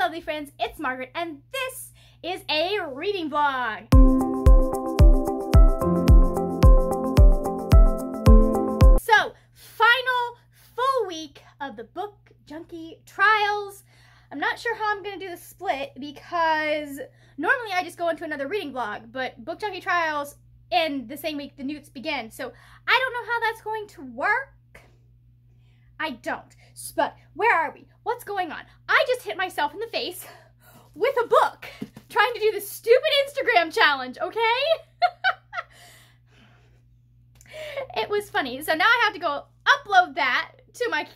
lovely friends, it's Margaret, and this is a reading vlog. So, final full week of the Book Junkie trials. I'm not sure how I'm going to do the split because normally I just go into another reading vlog, but Book Junkie trials end the same week the newts begin, so I don't know how that's going to work. I don't. But where are we? What's going on? I just hit myself in the face with a book trying to do the stupid Instagram challenge, okay? It was funny. So now I have to go upload that to my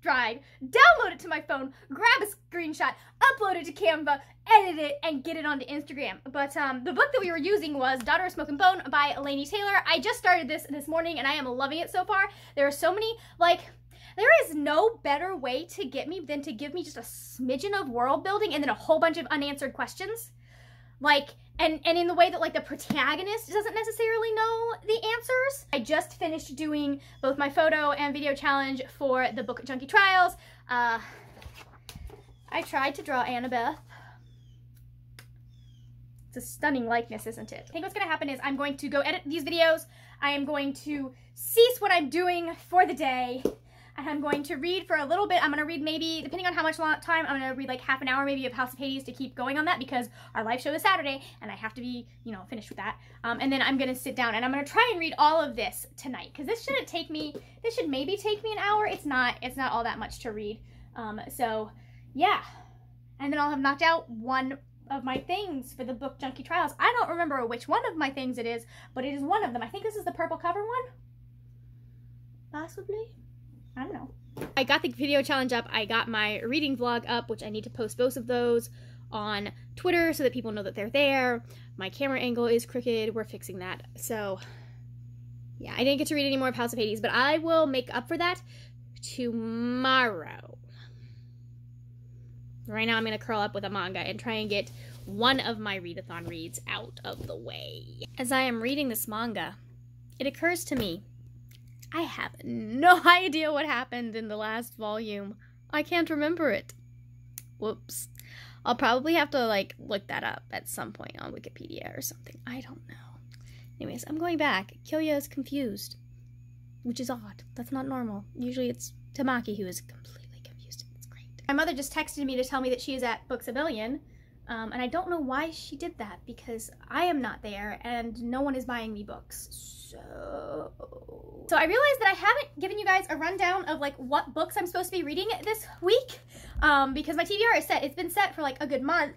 drive, download it to my phone, grab a screenshot, upload it to Canva, edit it, and get it onto Instagram. But the book that we were using was Daughter of Smoke and Bone by Laini. I just started this morning and I am loving it so far. There are so many, there is no better way to get me than to give me just a smidgen of world building and then a whole bunch of unanswered questions. And in the way that the protagonist doesn't necessarily know the answers. I just finished doing both my photo and video challenge for the Book Junkie trials. I tried to draw Annabeth. It's a stunning likeness, isn't it? I think what's gonna happen is I'm going to go edit these videos. I am going to cease what I'm doing for the day. And I'm going to read for a little bit. I'm going to read maybe, depending on how much time, I'm going to read half an hour maybe of House of Hades to keep going on that because our live show is Saturday and I have to be, finished with that. And then I'm going to sit down and I'm going to try and read all of this tonight because this shouldn't take me, this should maybe take me an hour. It's not all that much to read. So yeah. And then I'll have knocked out one of my things for the Book Junkie trials. I don't remember which one of my things it is, but it is one of them. I think this is the purple cover one. Possibly. I don't know. I got the video challenge up. I got my reading vlog up, which I need to post both of those on Twitter so that people know that they're there. My camera angle is crooked. We're fixing that. So, yeah, I didn't get to read any more of House of Hades, but I will make up for that tomorrow. Right now, I'm going to curl up with a manga and try and get one of my readathon reads out of the way. As I am reading this manga, it occurs to me I have no idea what happened in the last volume. I can't remember it. Whoops. I'll probably have to, look that up at some point on Wikipedia or something. I don't know. Anyways, I'm going back. Kyoya is confused, which is odd. That's not normal. Usually it's Tamaki who is completely confused. It's great. My mother just texted me to tell me that she is at Books A Billion, and I don't know why she did that because I am not there and no one is buying me books. So I realized that I haven't given you guys a rundown of what books I'm supposed to be reading this week because my TBR is set. It's been set for a good month,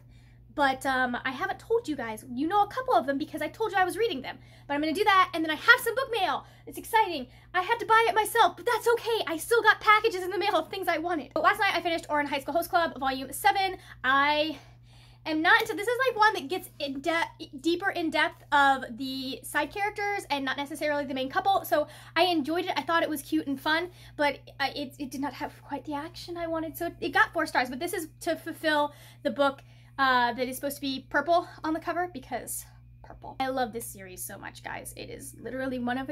but I haven't told you guys. You know a couple of them because I told you I was reading them. But I'm going to do that, and then I have some book mail. It's exciting. I had to buy it myself, but that's okay. I still got packages in the mail of things I wanted. But last night I finished Ouran High School Host Club Volume 7. I'm not into, this is one that gets deeper in depth of the side characters and not necessarily the main couple, so I enjoyed it. I thought it was cute and fun, but it did not have quite the action I wanted, so it got 4 stars, but this is to fulfill the book that is supposed to be purple on the cover, because purple. I love this series so much, guys. It is literally one of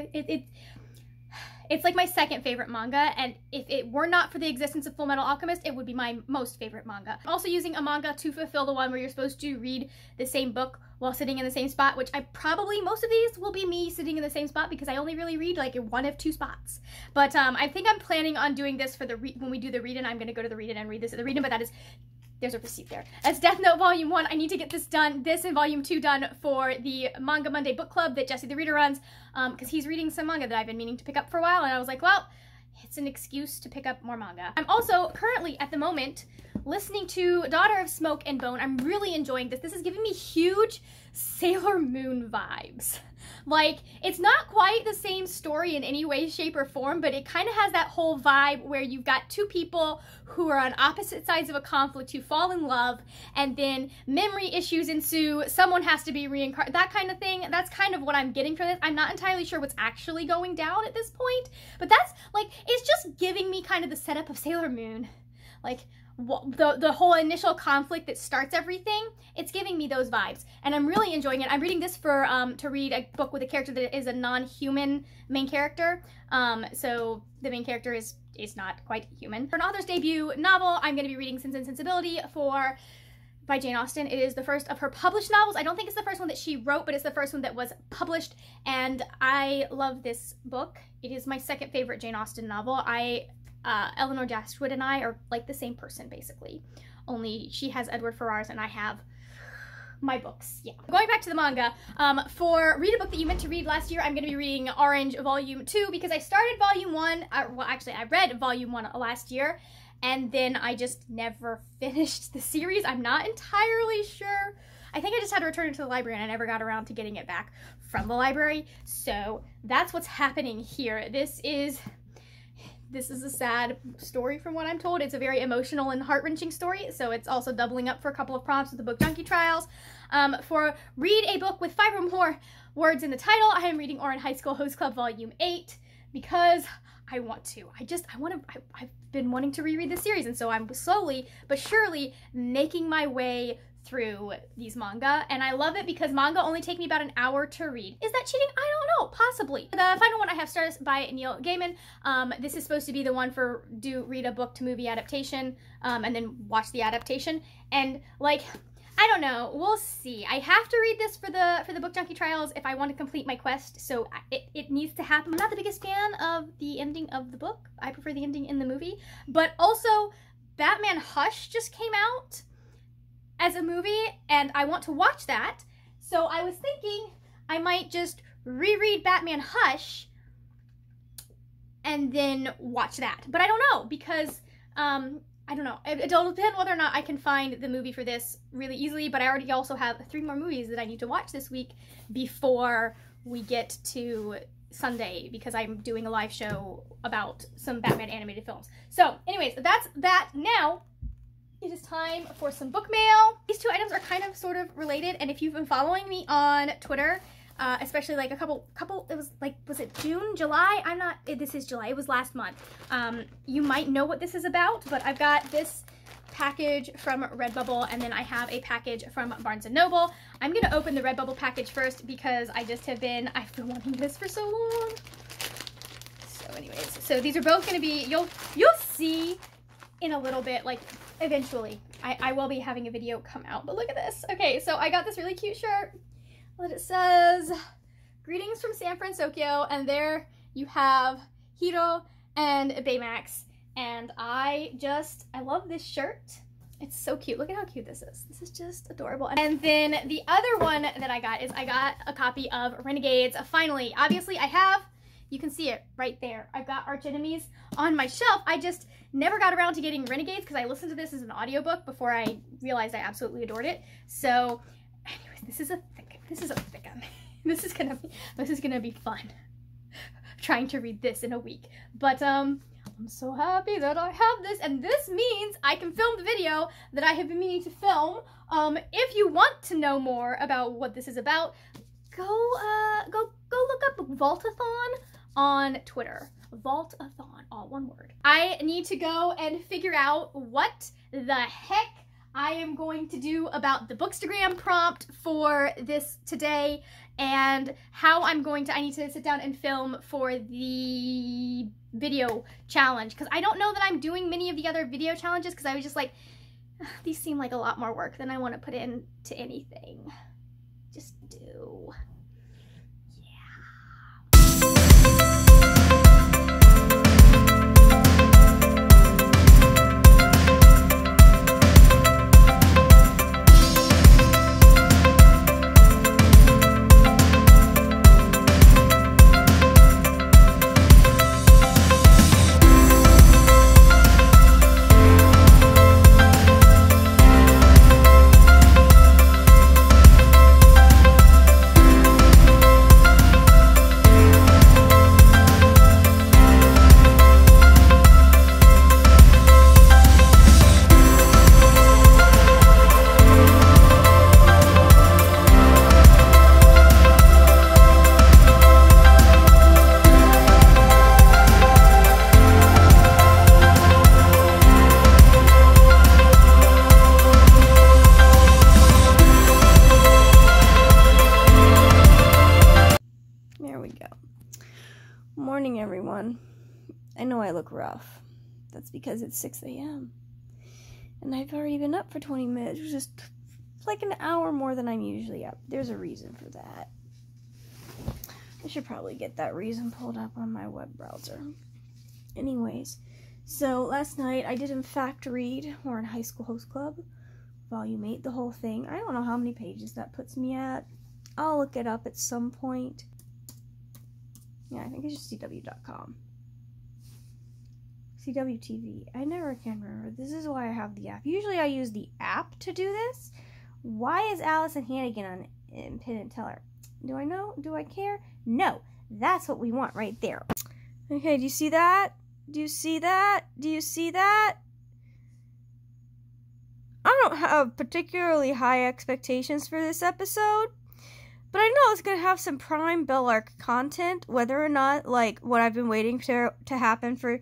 it's my second favorite manga, and if it were not for the existence of Fullmetal Alchemist, it would be my most favorite manga. I'm also using a manga to fulfill the one where you're supposed to read the same book while sitting in the same spot, which most of these will be me sitting in the same spot because I only really read one of 2 spots. But I think I'm planning on doing this for when we do the read-in. I'm going to go to the read-in and read this at the read-in, but that is, there's a receipt there. That's Death Note Volume 1. I need to get this done, this and Volume 2 done for the Manga Monday book club that Jesse the Reader runs, because he's reading some manga that I've been meaning to pick up for a while, and I was like, well, it's an excuse to pick up more manga. I'm also currently, at the moment, listening to Daughter of Smoke and Bone. I'm really enjoying this. This is giving me huge Sailor Moon vibes. It's not quite the same story in any way, shape, or form, but it kind of has that whole vibe where you've got 2 people who are on opposite sides of a conflict who fall in love, and then memory issues ensue, someone has to be reincarnated, that kind of thing. That's kind of what I'm getting from this. I'm not entirely sure what's actually going down at this point, but that's, it's just giving me kind of the setup of Sailor Moon. The whole initial conflict that starts everything, it's giving me those vibes, and I'm really enjoying it. I'm reading this for to read a book with a character that is a non-human main character. So the main character is is not quite human. For an author's debut novel, I'm going to be reading Sensibility by Jane Austen. It is the first of her published novels. I don't think it's the first one that she wrote, but it's the first one that was published, and I love this book. It is my second favorite Jane Austen novel. Eleanor Dashwood and I are like the same person, basically. Only she has Edward Ferrars and I have my books. Yeah. Going back to the manga, for Read a Book That You Meant to Read last year, I'm going to be reading Orange Volume 2 because I started Volume 1, well actually I read Volume 1 last year, and then I just never finished the series. I'm not entirely sure. I think I just had to return it to the library and I never got around to getting it back from the library. So that's what's happening here. This is a sad story from what I'm told. It's a very emotional and heart-wrenching story, so it's also doubling up for a couple of prompts with the book Junkie trials. For Read a Book with 5 or more words in the title, I am reading Ouran High School Host Club Volume 8 because I want to. I've been wanting to reread this series, and so I'm slowly but surely making my way through these manga, and I love it because manga only take me about an hour to read. Is that cheating? I don't know, possibly. The final one I have started by Neil Gaiman. This is supposed to be the one for read a book to movie adaptation, and then watch the adaptation, and like, I don't know, we'll see. I have to read this for the book Junkie trials if I want to complete my quest, so it needs to happen. I'm not the biggest fan of the ending of the book. I prefer the ending in the movie, but also Batman Hush just came out as a movie, and I want to watch that, so I was thinking I might just reread Batman Hush and then watch that. But I don't know, because I don't know. It'll depend whether or not I can find the movie for this really easily, but I already also have 3 more movies that I need to watch this week before we get to Sunday, because I'm doing a live show about some Batman animated films. So anyways, that's that. Now it is time for some book mail. These 2 items are kind of sort of related, and if you've been following me on Twitter, especially like a couple, it was like, was it June, July? This is July, it was last month. You might know what this is about, but I've got this package from Redbubble, and then I have a package from Barnes & Noble. I'm gonna open the Redbubble package first because I've been wanting this for so long. So anyways, so these are both gonna be, you'll see in a little bit, like eventually, I will be having a video come out, but look at this. Okay, so I got this really cute shirt. It says, "Greetings from San Francisco," and there you have Hiro and Baymax, and I love this shirt. It's so cute. Look at how cute this is. This is just adorable. And then the other one that I got is I got a copy of Renegades. Finally, obviously you can see it right there. I've got Arch Enemies on my shelf. I just never got around to getting Renegades because I listened to this as an audiobook before I realized I absolutely adored it. So anyways, this is a thick one. This is gonna be fun trying to read this in a week. But I'm so happy that I have this, and this means I can film the video that I have been meaning to film. If you want to know more about what this is about, go look up Vaultathon on Twitter. Vaultathon, all one word. I need to go and figure out what the heck I am going to do about the Bookstagram prompt for this today, and how I need to sit down and film for the video challenge, because I don't know that I'm doing many of the other video challenges, because I was just like, these seem like a lot more work than I want to put into anything. Just do. Morning, everyone. I know I look rough. That's because it's 6 a.m. And I've already been up for 20 minutes, which is like an hour more than I'm usually up. There's a reason for that. I should probably get that reason pulled up on my web browser. Anyways, so last night I did in fact read Ouran High School Host Club, Volume 8, the whole thing. I don't know how many pages that puts me at. I'll look it up at some point. Yeah, I think it's just CW.com. CWTV. I never can remember. This is why I have the app. Usually I use the app to do this. Why is Allison Hannigan on Penn and Teller? Do I know? Do I care? No. That's what we want right there. Okay, do you see that? Do you see that? Do you see that? I don't have particularly high expectations for this episode, but I know it's going to have some prime Bellark content, whether or not, like, what I've been waiting to happen for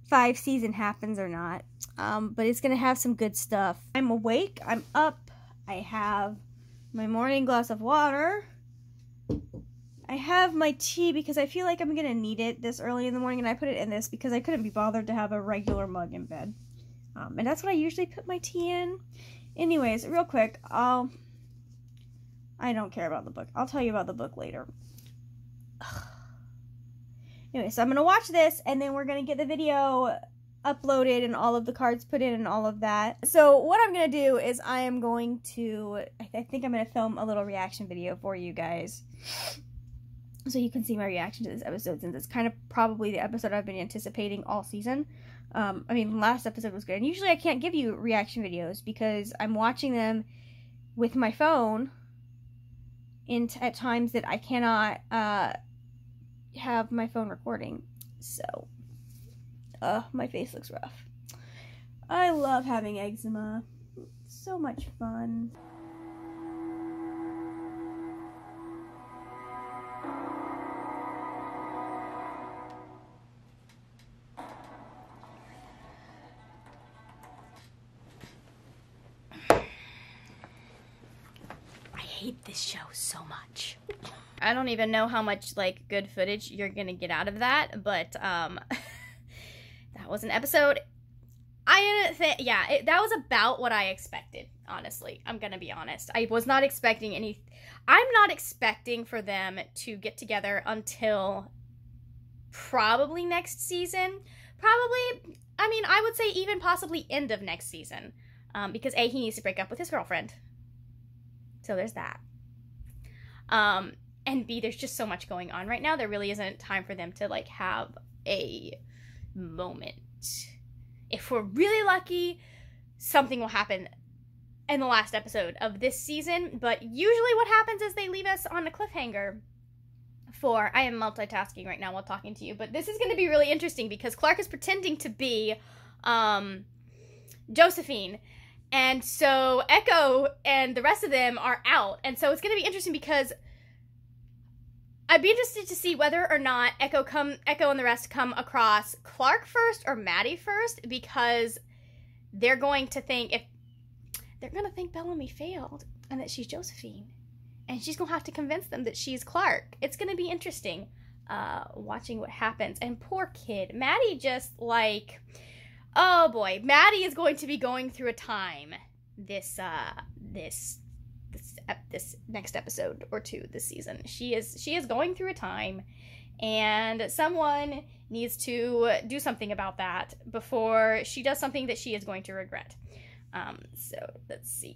5 seasons happens or not. But it's going to have some good stuff. I'm awake. I'm up. I have my morning glass of water. I have my tea because I feel like I'm going to need it this early in the morning, and I put it in this because I couldn't be bothered to have a regular mug in bed. And that's what I usually put my tea in. Anyways, real quick, I don't care about the book. I'll tell you about the book later. Anyway, so I'm going to watch this, and then we're going to get the video uploaded and all of the cards put in and all of that. So what I'm going to do is I am going to, I think I'm going to film a little reaction video for you guys, so you can see my reaction to this episode, since it's kind of probably the episode I've been anticipating all season. I mean, last episode was good, and usually I can't give you reaction videos because I'm watching them with my phone at times that I cannot have my phone recording. So, my face looks rough. I love having eczema. It's so much fun. I hate this show so much. I don't even know how much, like, good footage you're gonna get out of that, but, that was an episode. I didn't think, yeah, that was about what I expected, honestly. I'm gonna be honest. I was not expecting I'm not expecting for them to get together until probably next season. Probably, I mean, I would say even possibly end of next season, because A, he needs to break up with his girlfriend. So there's that. And B, there's just so much going on right now. There really isn't time for them to, like, have a moment. If we're really lucky, something will happen in the last episode of this season. But usually what happens is they leave us on a cliffhanger for... I am multitasking right now while talking to you. But this is going to be really interesting because Clark is pretending to be Josephine. And so Echo and the rest of them are out. And so it's going to be interesting because I'd be interested to see whether or not Echo and the rest come across Clark first or Maddie first, because they're going to think Bellamy failed and that she's Josephine. And she's going to have to convince them that she's Clark. It's going to be interesting watching what happens. And poor kid. Maddie just, like... Oh boy, Maddie is going to be going through a time this next episode or two this season. She is going through a time, and someone needs to do something about that before she does something that she is going to regret. So let's see.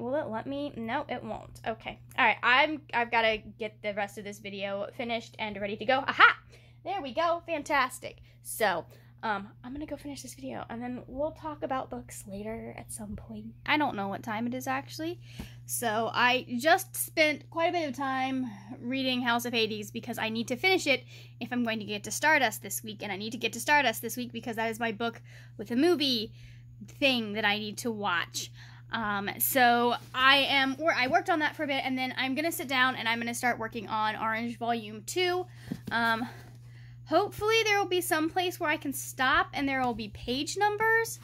Will it let me? No, it won't. Okay. All right. I've got to get the rest of this video finished and ready to go. Aha! There we go. Fantastic. So, I'm gonna go finish this video, and then we'll talk about books later at some point. I don't know what time it is, actually. So I just spent quite a bit of time reading House of Hades because I need to finish it if I'm going to get to Stardust this week, and I need to get to Stardust this week because that is my book with a movie thing that I need to watch. So I worked on that for a bit, and then I'm gonna sit down and I'm gonna start working on Orange Volume 2. Hopefully there will be some place where I can stop and there will be page numbers.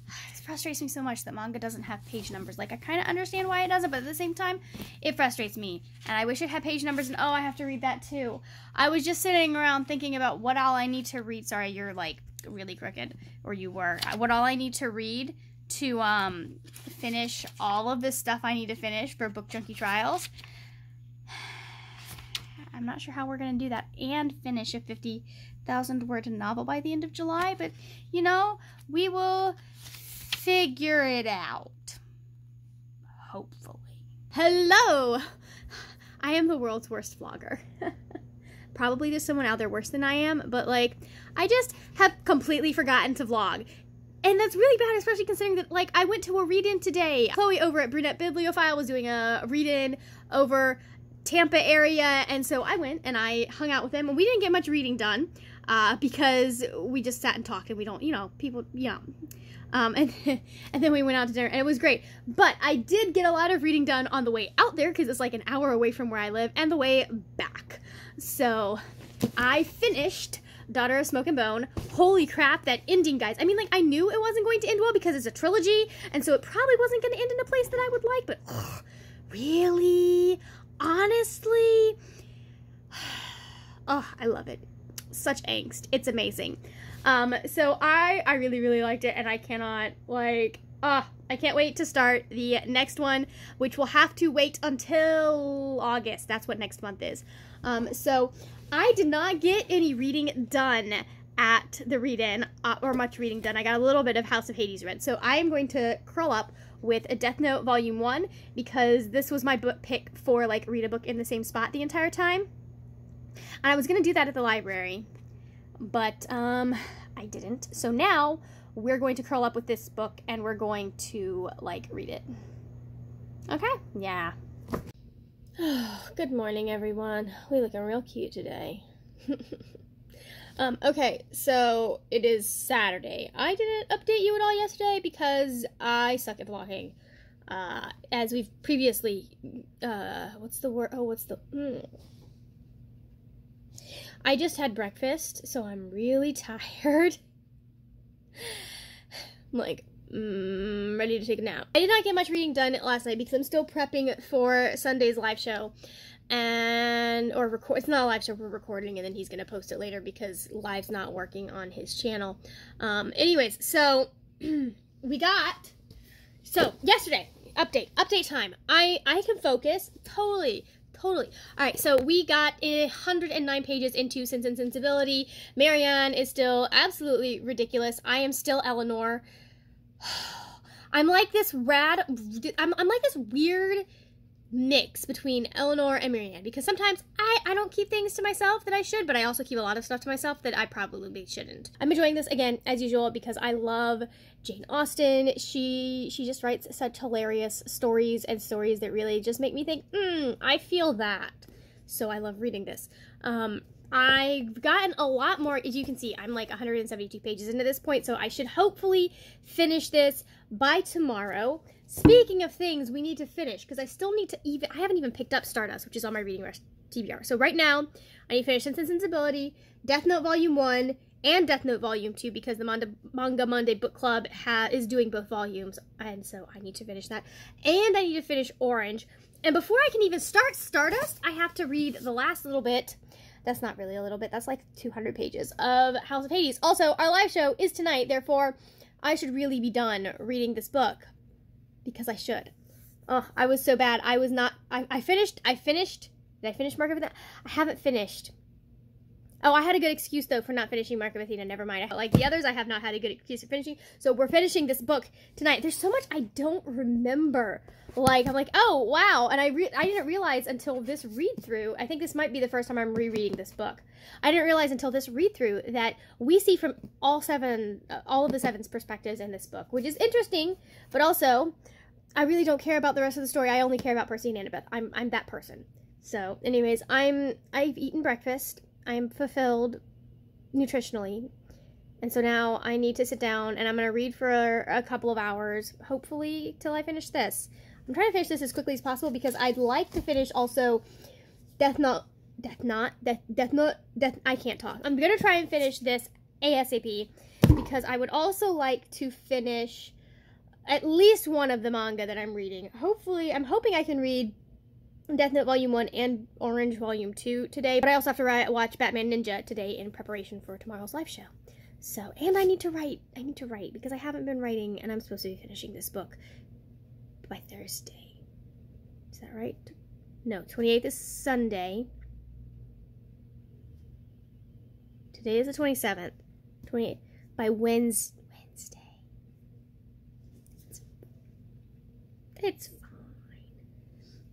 It frustrates me so much that manga doesn't have page numbers. Like, I kind of understand why it doesn't, but at the same time, it frustrates me. And I wish it had page numbers, and oh, I have to read that too. I was just sitting around thinking about what all I need to read. Sorry, you're, like, really crooked, or you were. What all I need to read to finish all of this stuff I need to finish for Book Junkie Trials. I'm not sure how we're going to do that and finish a 50,000 word novel by the end of July, but you know, we will figure it out. Hopefully. Hello! I am the world's worst vlogger. Probably there's someone out there worse than I am, but like, I just have completely forgotten to vlog. And that's really bad, especially considering that, like, I went to a read-in today. Chloe over at Brunette Bibliophile was doing a read-in over Tampa area, and so I went and I hung out with them, and we didn't get much reading done because we just sat and talked, and we don't, you know, people, you know. And then we went out to dinner, and it was great. But I did get a lot of reading done on the way out there, because it's like an hour away from where I live, and the way back. So I finished Daughter of Smoke and Bone. Holy crap, that ending, guys. I mean, like, I knew it wasn't going to end well because it's a trilogy, and so it probably wasn't going to end in a place that I would like, but ugh, really? Honestly? Oh, I love it. Such angst. It's amazing. So I really, really liked it, and I cannot, like, I can't wait to start the next one, which will have to wait until August. That's what next month is. So I did not get any reading done at the read-in, or much reading done. I got a little bit of House of Hades read. So I am going to curl up with a Death Note Volume 1, because this was my book pick for, like, read a book in the same spot the entire time. And I was going to do that at the library, but I didn't. So now we're going to curl up with this book, and we're going to, like, read it. Okay? Yeah. Good morning, everyone. We looking real cute today. Okay, so it is Saturday. I didn't update you at all yesterday because I suck at vlogging. As we've previously, what's the word? Oh, I just had breakfast, so I'm really tired. I'm like, ready to take a nap. I did not get much reading done last night because I'm still prepping for Sunday's live show. It's not a live show, we're recording, and then he's gonna post it later because live's not working on his channel. Anyways, so yesterday, update time. I can focus, totally. All right, so we got 109 pages into Sense and Sensibility. Marianne is still absolutely ridiculous. I am still Eleanor. I'm like this I'm like this weird mix between Eleanor and Marianne, because sometimes I don't keep things to myself that I should, but I also keep a lot of stuff to myself that I probably shouldn't. I'm enjoying this, again, as usual, because I love Jane Austen. She just writes such hilarious stories, and stories that really just make me think, I feel that. So I love reading this. I've gotten a lot more, as you can see, I'm like 172 pages into this point, so I should hopefully finish this by tomorrow. Speaking of things we need to finish, because I still need to I haven't even picked up Stardust, which is on my reading rush TBR. So right now, I need to finish Sense and Sensibility, Death Note Volume 1, and Death Note Volume 2, because the Manga Monday Book Club is doing both volumes, and so I need to finish that. And I need to finish Orange. And before I can even start Stardust, I have to read the last little bit. That's not really a little bit, that's like 200 pages of House of Hades. Also, our live show is tonight, therefore, I should really be done reading this book. Because I should. Oh, I was so bad. I was not, I finished. Did I finish Mark of Athena? I haven't finished. Oh, I had a good excuse, though, for not finishing Mark of Athena. Never mind. Like the others, I have not had a good excuse for finishing. So we're finishing this book tonight. There's so much I don't remember. Like, I'm like, oh, wow. And I didn't realize until this read-through, I think this might be the first time I'm rereading this book. I didn't realize until this read-through that we see from all of the seven's perspectives in this book, which is interesting, but also, I really don't care about the rest of the story. I only care about Percy and Annabeth. I'm that person. So, anyways, I've eaten breakfast. I'm fulfilled nutritionally. And so now I need to sit down and I'm going to read for a couple of hours, hopefully till I finish this. I'm trying to finish this as quickly as possible because I'd like to finish also I can't talk. I'm going to try and finish this ASAP because I would also like to finish at least one of the manga that I'm reading. Hopefully, I'm hoping I can read Death Note Volume 1 and Orange Volume 2 today, but I also have to watch Batman Ninja today in preparation for tomorrow's live show. So, and I need to write because I haven't been writing, and I'm supposed to be finishing this book by Thursday. Is that right? No, 28th is Sunday. Today is the 27th. 28th. By Wednesday. It's fine.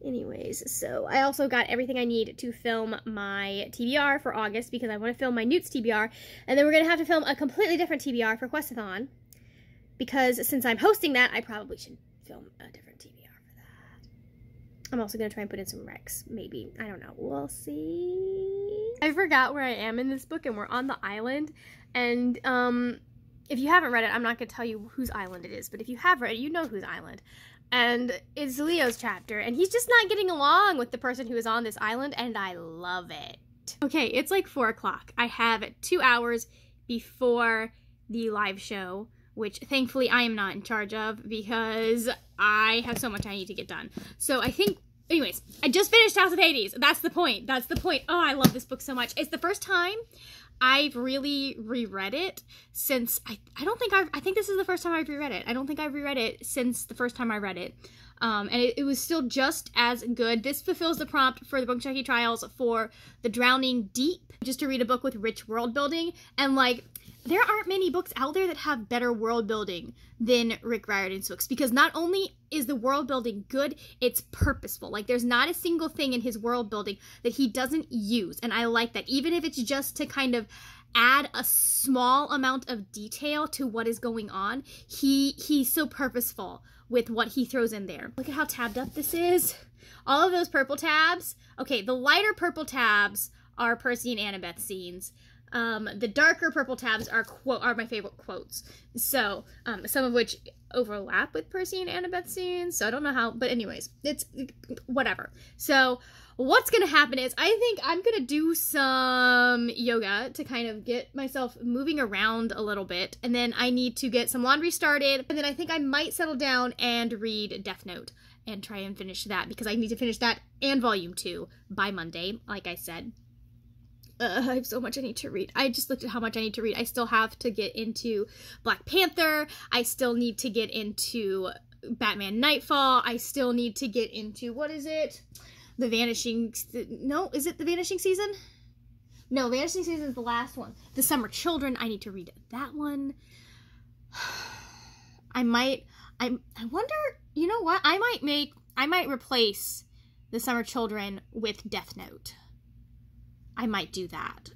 Anyways, so I also got everything I need to film my TBR for August because I want to film my Newts TBR, and then we're going to have to film a completely different TBR for Questathon because since I'm hosting that, I probably should film a different TBR for that. I'm also going to try and put in some recs, maybe. I don't know. We'll see. I forgot where I am in this book, and we're on the island, and if you haven't read it, I'm not going to tell you whose island it is, but if you have read it, you know whose island. And it's Leo's chapter, and he's just not getting along with the person who is on this island, and I love it. Okay, it's like 4 o'clock. I have 2 hours before the live show, which thankfully I am not in charge of because I have so much I need to get done. So I think, anyways, I just finished House of Hades. That's the point. That's the point. Oh, I love this book so much. It's the first time I've really reread it since, I think this is the first time I've reread it. I don't think I've reread it since the first time I read it. And it was still just as good. This fulfills the prompt for the Book Junkie Trials for The Drowning Deep, just to read a book with rich world building. And like, there aren't many books out there that have better world building than Rick Riordan's books, because not only is the world building good, it's purposeful. Like, there's not a single thing in his world building that he doesn't use, and I like that. Even if it's just to kind of add a small amount of detail to what is going on, he's so purposeful with what he throws in there. Look at how tabbed up this is. All of those purple tabs. Okay, the lighter purple tabs are Percy and Annabeth scenes. The darker purple tabs are my favorite quotes. So, some of which overlap with Percy and Annabeth scenes, so I don't know how, but anyways, it's whatever. So, what's gonna happen is, I think I'm gonna do some yoga to kind of get myself moving around a little bit, and then I need to get some laundry started, and then I think I might settle down and read Death Note and try and finish that, because I need to finish that and Volume 2 by Monday, like I said. I have so much I need to read. I just looked at how much I need to read. I still have to get into Black Panther. I still need to get into Batman Nightfall. I still need to get into, what is it? The Vanishing... No, is it The Vanishing Season? No, Vanishing Season is the last one. The Summer Children. I need to read that one. I wonder, you know what? I might replace The Summer Children with Death Note. I might do that.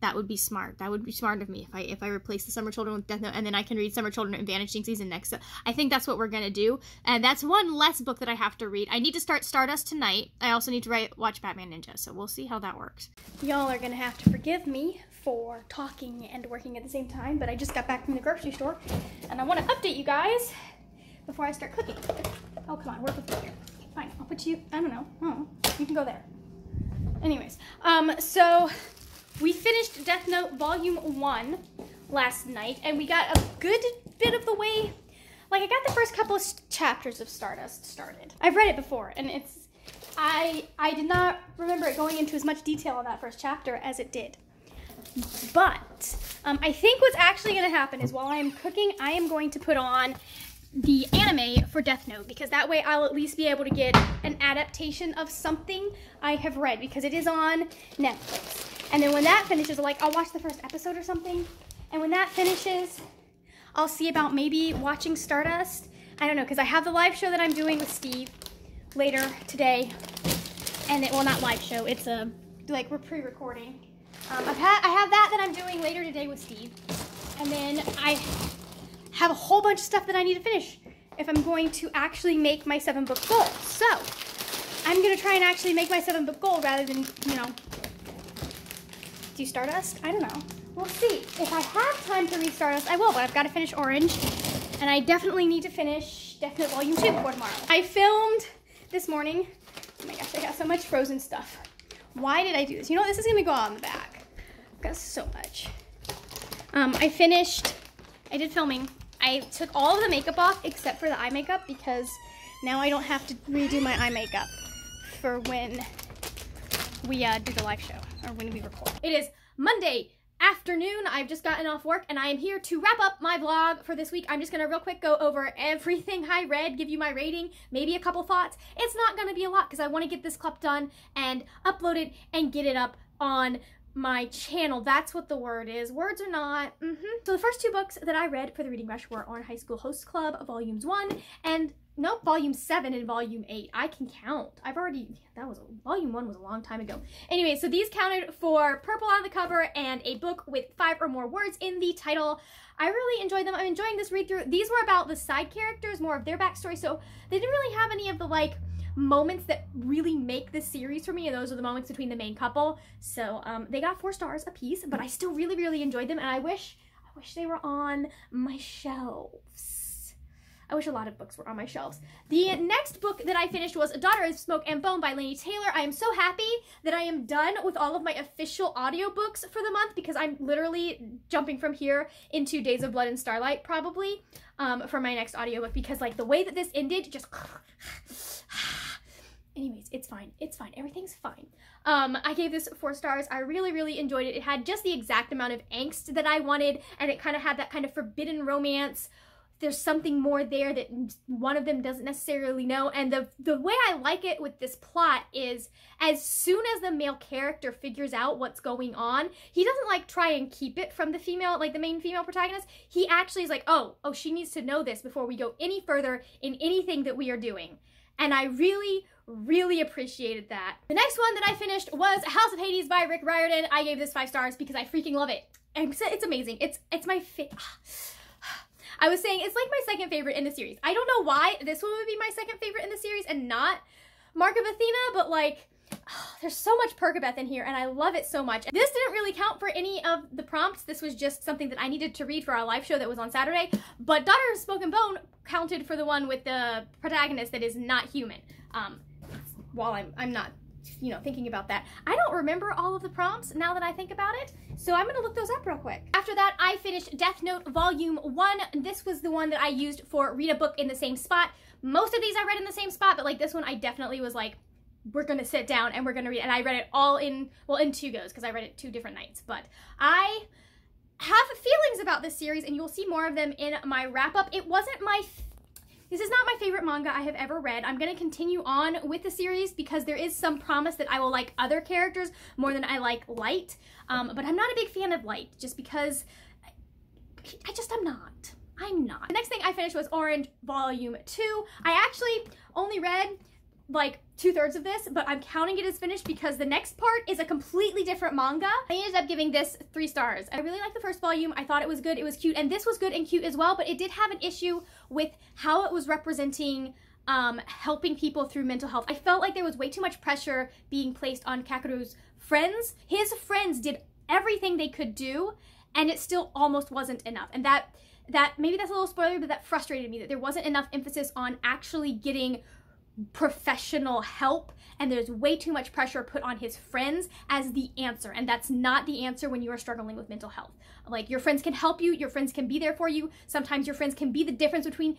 That would be smart. That would be smart of me if I replace The Summer Children with Death Note, and then I can read Summer Children and Vanishing Season next. So I think that's what we're gonna do, and that's one less book that I have to read. I need to start Stardust tonight. I also need to watch Batman Ninja, so we'll see how that works. Y'all are gonna have to forgive me for talking and working at the same time, but I just got back from the grocery store, and I want to update you guys before I start cooking. Oh, come on, work with me here. Fine, I'll put you, I don't know, you can go there. Anyways, so we finished Death Note Volume 1 last night, and we got a good bit of the way. Like, I got the first couple of chapters of Stardust started. I've read it before, and I did not remember it going into as much detail on that first chapter as it did. But I think what's actually going to happen is while I am cooking, I am going to put on the anime for Death Note, because that way I'll at least be able to get an adaptation of something I have read, because it is on Netflix. And then when that finishes, like, I'll watch the first episode or something, and when that finishes, I'll see about maybe watching Stardust. I don't know, because I have the live show that I'm doing with Steve later today, and well, not live show, it's like we're pre-recording. I have that I'm doing later today with Steve, and then I have a whole bunch of stuff that I need to finish if I'm going to actually make my 7-book goal. So, I'm going to try and actually make my 7-book goal rather than, you know, do Stardust? I don't know. We'll see. If I have time to read Stardust, I will, but I've got to finish Orange, and I definitely need to finish Death Note Volume 2 before tomorrow. I filmed this morning. Oh my gosh, I got so much Frozen stuff. Why did I do this? You know what? This is going to go on the back. I've got so much. I did filming. I took all of the makeup off except for the eye makeup, because now I don't have to redo my eye makeup for when we do the live show, or when we record. It is Monday, afternoon. I've just gotten off work and I am here to wrap up my vlog for this week. I'm just gonna real quick go over everything I read, give you my rating, maybe a couple thoughts. It's not gonna be a lot because I want to get this clip done and upload it and get it up on my channel. That's what the word is. Words are not. So the first two books that I read for the Reading Rush were Ouran High School Host Club, Volumes 1 and nope, Volume 7 and Volume 8. I can count. Volume 1 was a long time ago. Anyway, so these counted for purple on the cover and a book with 5 or more words in the title. I really enjoyed them. I'm enjoying this read through. These were about the side characters, more of their backstory, so they didn't really have any of the like moments that really make this series for me, and those are the moments between the main couple. So they got 4 stars a piece, but I still really enjoyed them, and I wish they were on my shelves. I wish a lot of books were on my shelves. The next book that I finished was A Daughter of Smoke and Bone by Laini Taylor. I am so happy that I am done with all of my official audiobooks for the month because I'm literally jumping from here into Days of Blood and Starlight probably for my next audiobook because like the way that this ended just anyways, it's fine. It's fine. Everything's fine. I gave this 4 stars. I really enjoyed it. It had just the exact amount of angst that I wanted, and it kind of had that kind of forbidden romance. There's something more there that one of them doesn't necessarily know, and the way I like it with this plot is as soon as the male character figures out what's going on, he doesn't like try and keep it from the female, like the main female protagonist. He actually is like, oh, she needs to know this before we go any further in anything that we are doing. And I really appreciated that. The next one that I finished was House of Hades by Riordan. I gave this 5 stars because I freaking love it. It's amazing. It's my I was saying it's like my second favorite in the series. I don't know why this one would be my second favorite in the series and not Mark of Athena, but like there's so much Perkabeth in here and I love it so much. This didn't really count for any of the prompts. This was just something that I needed to read for our live show that was on Saturday. But Daughter of Smoke and Bone counted for the one with the protagonist that is not human. While I'm not, you know, thinking about that. I don't remember all of the prompts now that I think about it, so I'm gonna look those up real quick. After that, I finished Death Note Volume 1. This was the one that I used for read a book in the same spot. Most of these I read in the same spot, but like this one I definitely was like, we're gonna sit down and we're gonna read it. And I read it all in 2 goes because I read it 2 different nights. But I have feelings about this series and you'll see more of them in my wrap-up. This is not my favorite manga I have ever read. I'm going to continue on with the series because there is some promise that I will like other characters more than I like Light. But I'm not a big fan of Light just because I'm not. The next thing I finished was Orange Volume 2. I actually only read like 2/3 of this, but I'm counting it as finished because the next part is a completely different manga. I ended up giving this 3 stars. I really liked the first volume. I thought it was good, it was cute, and this was good and cute as well, but it did have an issue with how it was representing helping people through mental health. I felt like there was way too much pressure being placed on Kakeru's friends. His friends did everything they could do, and it still almost wasn't enough. And that maybe that's a little spoiler, but that frustrated me, that there wasn't enough emphasis on actually getting professional help, and there's way too much pressure put on his friends as the answer, and that's not the answer when you are struggling with mental health. Like, your friends can help you, your friends can be there for you, sometimes your friends can be the difference between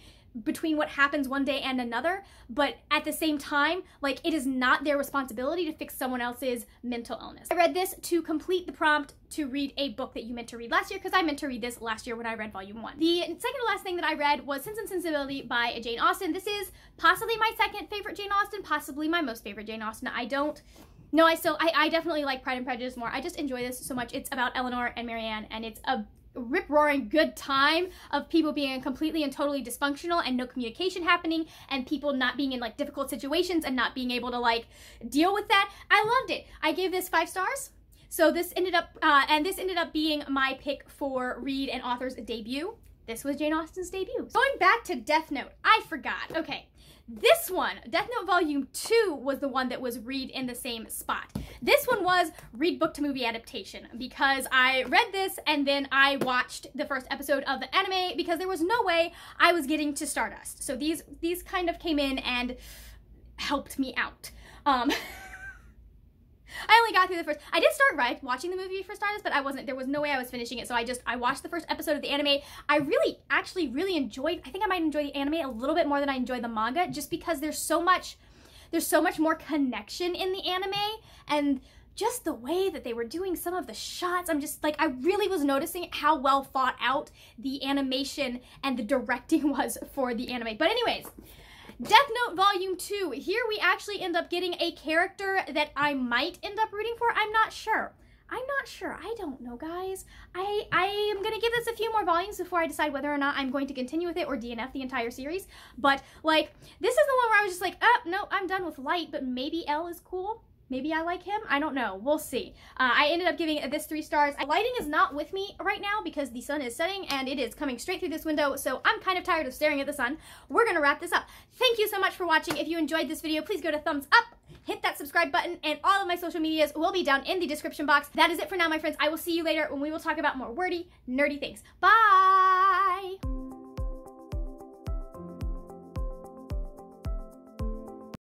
what happens one day and another, but at the same time, like, it is not their responsibility to fix someone else's mental illness. I read this to complete the prompt to read a book that you meant to read last year, because I meant to read this last year when I read Volume 1. The second to last thing that I read was Sense and Sensibility by Jane Austen. This is possibly my second favorite Jane Austen, possibly my most favorite Jane Austen. I definitely like Pride and Prejudice more. I just enjoy this so much. It's about Eleanor and Marianne, and it's a rip-roaring good time of people being completely and totally dysfunctional and no communication happening and people not being in like difficult situations and not being able to like deal with that. I loved it. I gave this 5 stars. So this ended up being my pick for read an author's debut. This was Jane Austen's debut. Going back to Death Note, I forgot. Okay. This one, Death Note Volume 2, was the one that was read in the same spot. This one was read book to movie adaptation because I read this and then I watched the first episode of the anime because there was no way I was getting to Stardust. So these kind of came in and helped me out. I only got through the first. I did start watching the movie for Stardust, but there was no way I was finishing it, so I watched the first episode of the anime. I actually really enjoyed, I think I might enjoy the anime a little bit more than I enjoy the manga, just because there's so much more connection in the anime, and just the way that they were doing some of the shots, I'm just like, I really was noticing how well thought out the animation and the directing was for the anime. But anyways, Death Note Volume 2. Here we actually end up getting a character that I might end up rooting for. I'm not sure. I don't know, guys. I am going to give this a few more volumes before I decide whether or not I'm going to continue with it or DNF the entire series. But, like, this is the one where I was just like, oh, no, I'm done with Light, but maybe L is cool. Maybe I like him. I don't know. We'll see. I ended up giving this 3 stars. Lighting is not with me right now because the sun is setting and it is coming straight through this window, so I'm kind of tired of staring at the sun. We're going to wrap this up. Thank you so much for watching. If you enjoyed this video, please go to thumbs up, hit that subscribe button, and all of my social medias will be down in the description box. That is it for now, my friends. I will see you later when we will talk about more wordy, nerdy things. Bye!